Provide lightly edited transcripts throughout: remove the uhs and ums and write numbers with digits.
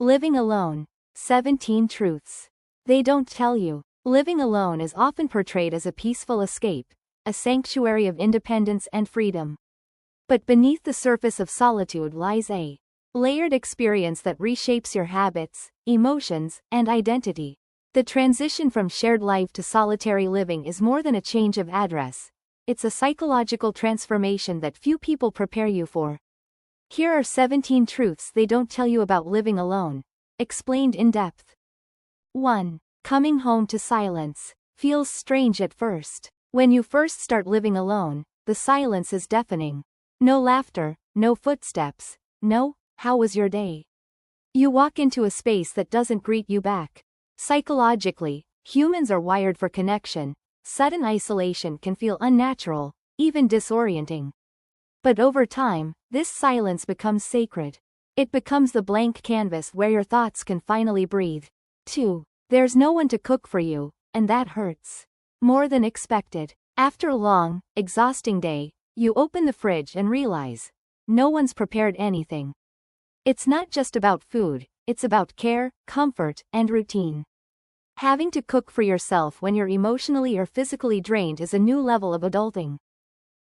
Living alone. 17 truths they don't tell you. Living alone is often portrayed as a peaceful escape, a sanctuary of independence and freedom. But beneath the surface of solitude lies a layered experience that reshapes your habits, emotions, and identity. The transition from shared life to solitary living is more than a change of address. It's a psychological transformation that few people prepare you for. Here are 17 truths they don't tell you about living alone, explained in depth. 1. Coming home to silence. Feels strange at first. When you first start living alone, the silence is deafening. No laughter, no footsteps, no, "How was your day?" You walk into a space that doesn't greet you back. Psychologically, humans are wired for connection. Sudden isolation can feel unnatural, even disorienting. But over time, this silence becomes sacred. It becomes the blank canvas where your thoughts can finally breathe. 2. There's no one to cook for you, and that hurts more than expected. After a long, exhausting day, you open the fridge and realize no one's prepared anything. It's not just about food, it's about care, comfort, and routine. Having to cook for yourself when you're emotionally or physically drained is a new level of adulting.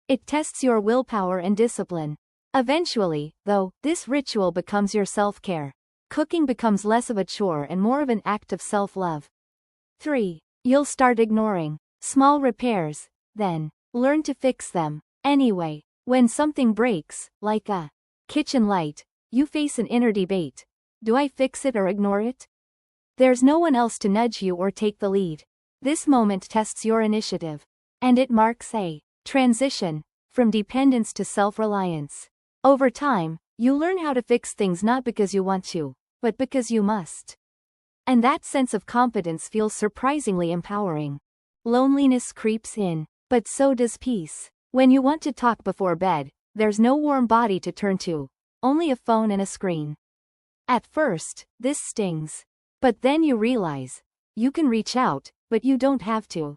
It tests your willpower and discipline. Eventually, though, this ritual becomes your self-care. Cooking becomes less of a chore and more of an act of self-love. 3. You'll start ignoring small repairs, then learn to fix them anyway. When something breaks, like a kitchen light, you face an inner debate. Do I fix it or ignore it? There's no one else to nudge you or take the lead. This moment tests your initiative. And it marks a transition from dependence to self-reliance. Over time, you learn how to fix things not because you want to, but because you must. And that sense of competence feels surprisingly empowering. Loneliness creeps in, but so does peace. When you want to talk before bed, there's no warm body to turn to, only a phone and a screen. At first, this stings. But then you realize, you can reach out, but you don't have to.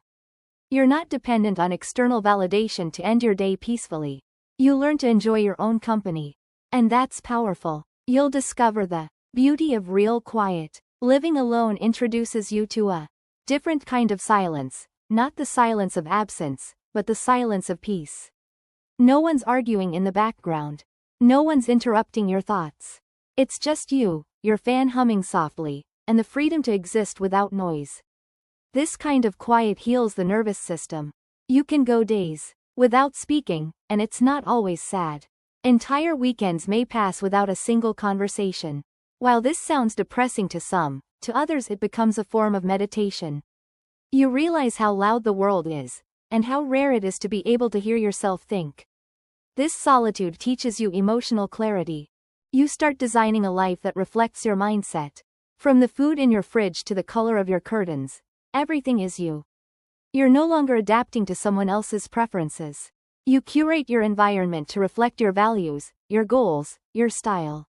You're not dependent on external validation to end your day peacefully. You learn to enjoy your own company. And that's powerful. You'll discover the beauty of real quiet. Living alone introduces you to a different kind of silence, not the silence of absence, but the silence of peace. No one's arguing in the background. No one's interrupting your thoughts. It's just you, your fan humming softly, and the freedom to exist without noise. This kind of quiet heals the nervous system. You can go days without speaking, and it's not always sad. Entire weekends may pass without a single conversation. While this sounds depressing to some, to others it becomes a form of meditation. You realize how loud the world is, and how rare it is to be able to hear yourself think. This solitude teaches you emotional clarity. You start designing a life that reflects your mindset. From the food in your fridge to the color of your curtains, everything is you. You're no longer adapting to someone else's preferences. You curate your environment to reflect your values, your goals, your style.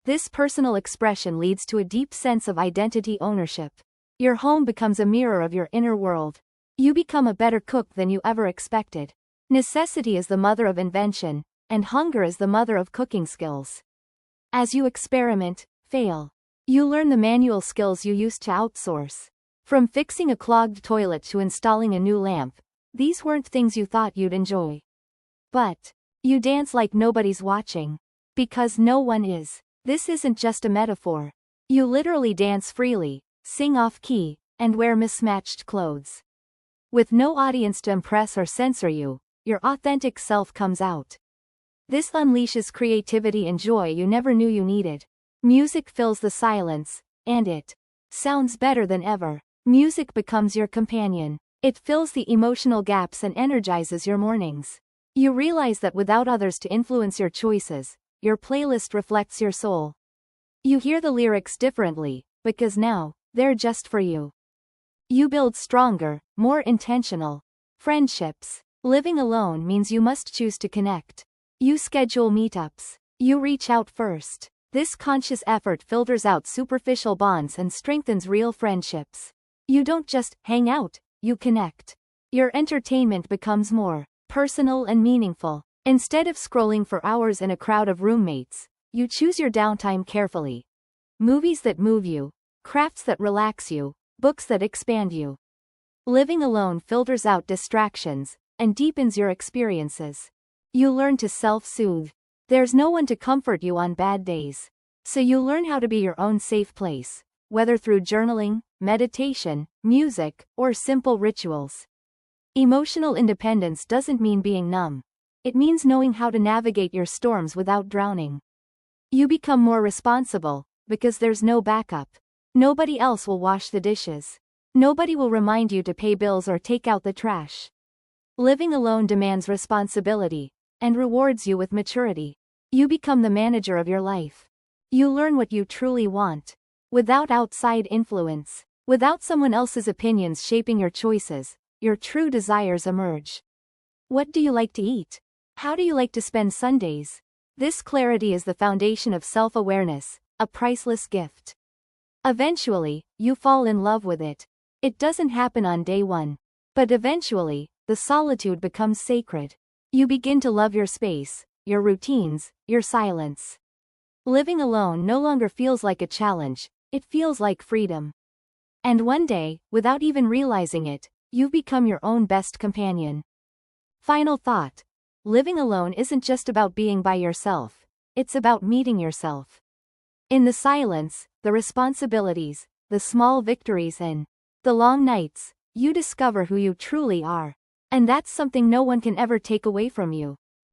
This personal expression leads to a deep sense of identity ownership. Your home becomes a mirror of your inner world. You become a better cook than you ever expected. Necessity is the mother of invention, and hunger is the mother of cooking skills. As you experiment, fail, you learn the manual skills you used to outsource. From fixing a clogged toilet to installing a new lamp, these weren't things you thought you'd enjoy. But you dance like nobody's watching. Because no one is. This isn't just a metaphor. You literally dance freely, sing off-key, and wear mismatched clothes. With no audience to impress or censor you, your authentic self comes out. This unleashes creativity and joy you never knew you needed. Music fills the silence, and it sounds better than ever. Music becomes your companion. It fills the emotional gaps and energizes your mornings. You realize that without others to influence your choices, your playlist reflects your soul. You hear the lyrics differently, because now, they're just for you. You build stronger, more intentional friendships. Living alone means you must choose to connect. You schedule meetups. You reach out first. This conscious effort filters out superficial bonds and strengthens real friendships. You don't just hang out, you connect. Your entertainment becomes more personal and meaningful. Instead of scrolling for hours in a crowd of roommates, you choose your downtime carefully. movies that move you, crafts that relax you, books that expand you. Living alone filters out distractions and deepens your experiences. You learn to self-soothe. There's no one to comfort you on bad days. So you learn how to be your own safe place, whether through journaling, meditation, music, or simple rituals. Emotional independence doesn't mean being numb. It means knowing how to navigate your storms without drowning. You become more responsible, because there's no backup. Nobody else will wash the dishes. Nobody will remind you to pay bills or take out the trash. Living alone demands responsibility, and rewards you with maturity. You become the manager of your life. You learn what you truly want, without outside influence, without someone else's opinions shaping your choices. Your true desires emerge. What do you like to eat? How do you like to spend Sundays? This clarity is the foundation of self-awareness, a priceless gift. Eventually, you fall in love with it. It doesn't happen on day one. But eventually, the solitude becomes sacred. You begin to love your space, your routines, your silence. Living alone no longer feels like a challenge, it feels like freedom. And one day, without even realizing it, you've become your own best companion. Final thought. Living alone isn't just about being by yourself, it's about meeting yourself. In the silence, the responsibilities, the small victories and the long nights, you discover who you truly are. And that's something no one can ever take away from you.